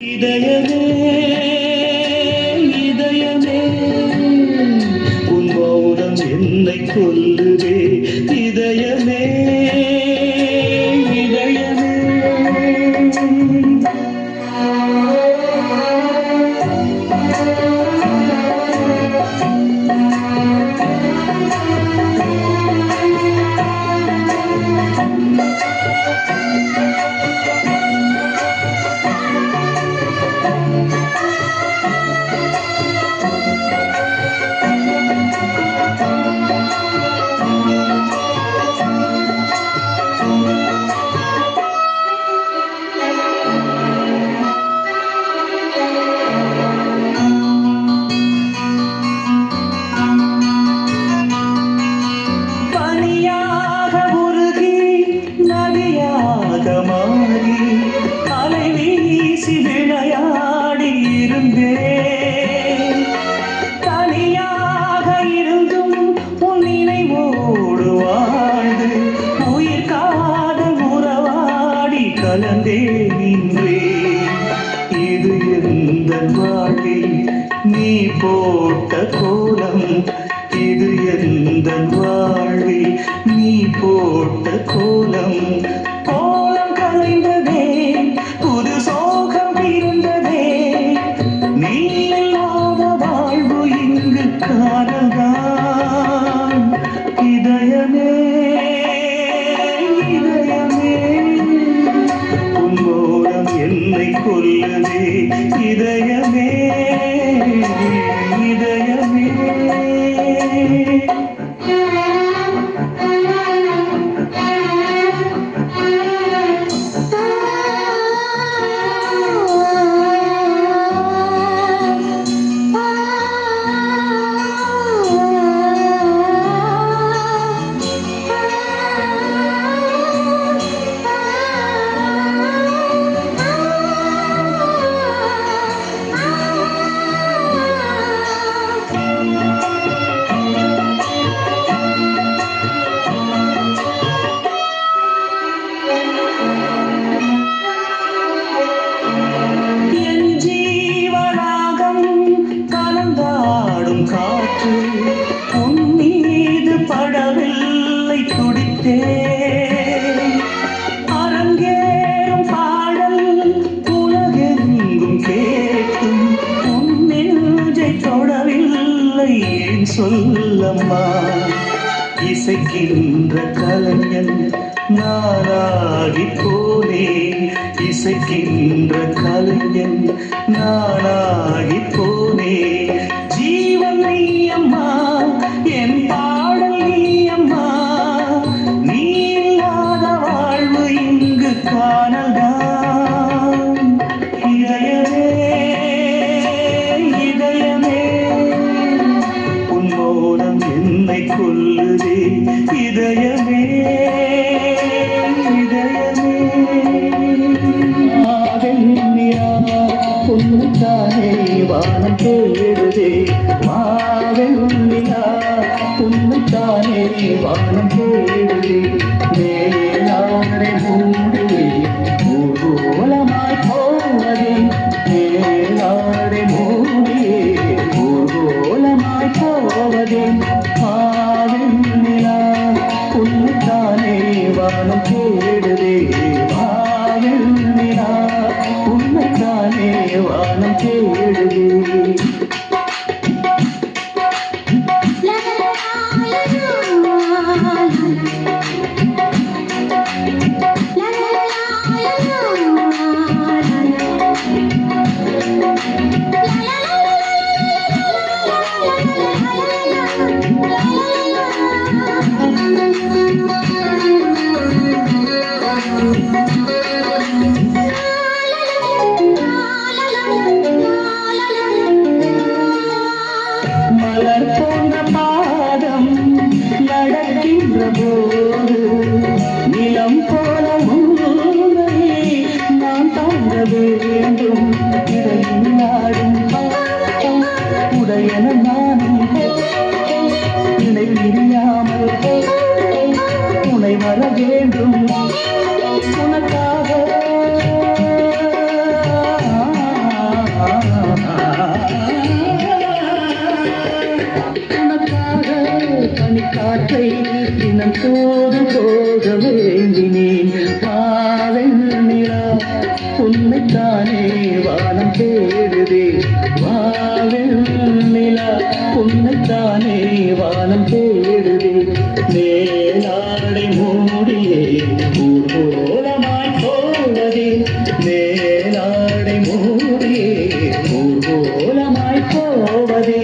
இதயமே இதயமே உன் மௌனம் என்னை கொல்லுதே இதயமே இதயமே இது எந்தன் வாழ்வில் நீ போட்ட கோலம் இது எந்தன் வாழ்வில் நீ போட்ட கோலம் கோலம் கலைந்ததே புது சோகம் இருந்ததே நீ இல்லாத வாழ்வு இங்கு காணல்தான் இதயமே என்னை கொல்லுதே இதயமே இதயமே உன் மீது படவில்லை துடித்தே அரங்கேறும் பாடல் உலகெங்கும் கேட்டும் உன் நெஞ்சை தொடவில்லை ஏன் சொல்லம்மா இசைக்கின்ற கலைஞன் நானாகி போனே இசைக்கின்ற கலைஞன் நானாகி போனே ஜீவன் நீ அம்மா என் பாடல் நீ அம்மா நீ இல்லாத வாழ்வு இங்கு காணல்தான் இதயமே இதயமே உன் மௌனம் என்னை கொல்லுதே இதயமே இதயமே உன்னைத்தானே வானம் தேடுதே மாவெள்ளியா உன்னைத்தானே வானம் தேடுதே மேலாடை மூடி ஊர்வலமாய் போவதே மேலாடை மூடி ஊர்வலமாய் போவதே மாவெள்ளியா உன்னைத்தானே வானம் தேடுதே மாவெள்ளியா உன்னைத்தானே வானம் தேடுதே தேடுதே வாவில் நிலா உன்னைத்தானே வானம் தேடுதே மேலாடை மூடியே ஊர்வலமாய் போவதே மேலாடை மூடியே ஊர்வலமாய் போவதே